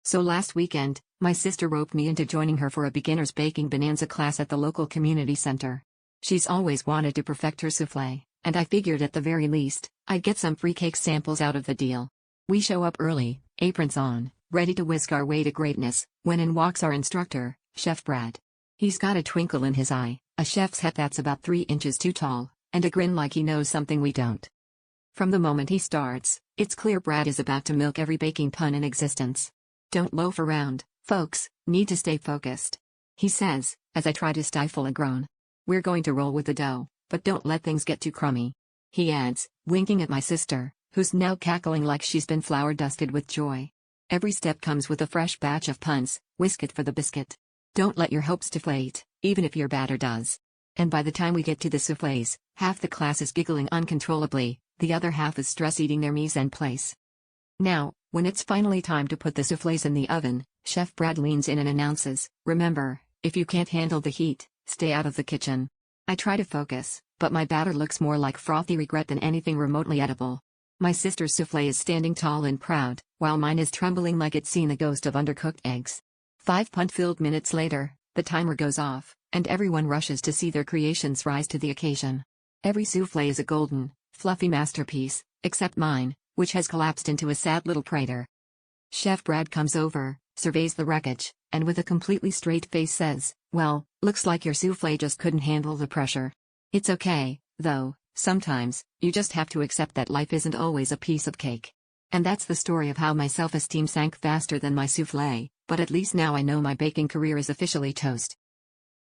So last weekend, my sister roped me into joining her for a beginner's baking bonanza class at the local community center. She's always wanted to perfect her souffle, and I figured at the very least, I'd get some free cake samples out of the deal. We show up early, aprons on, ready to whisk our way to greatness, when in walks our instructor, Chef Brad. He's got a twinkle in his eye, a chef's hat that's about 3 inches too tall, and a grin like he knows something we don't. From the moment he starts, it's clear Brad is about to milk every baking pun in existence. "Don't loaf around, folks, need to stay focused," he says, as I try to stifle a groan. "We're going to roll with the dough, but don't let things get too crummy," he adds, winking at my sister, who's now cackling like she's been flour dusted with joy. "Every step comes with a fresh batch of puns, whisk it for the biscuit. Don't let your hopes deflate, even if your batter does." And by the time we get to the soufflés, half the class is giggling uncontrollably, the other half is stress-eating their mise en place. Now, when it's finally time to put the soufflés in the oven, Chef Brad leans in and announces, "Remember, if you can't handle the heat, stay out of the kitchen." I try to focus, but my batter looks more like frothy regret than anything remotely edible. My sister's soufflé is standing tall and proud, while mine is trembling like it's seen the ghost of undercooked eggs. 5 pun-filled minutes later, the timer goes off, and everyone rushes to see their creations rise to the occasion. Every soufflé is a golden, fluffy masterpiece, except mine, which has collapsed into a sad little crater. Chef Brad comes over, surveys the wreckage, and with a completely straight face says, "Well, looks like your soufflé just couldn't handle the pressure." It's okay, though, sometimes, you just have to accept that life isn't always a piece of cake. And that's the story of how my self-esteem sank faster than my soufflé, but at least now I know my baking career is officially toast.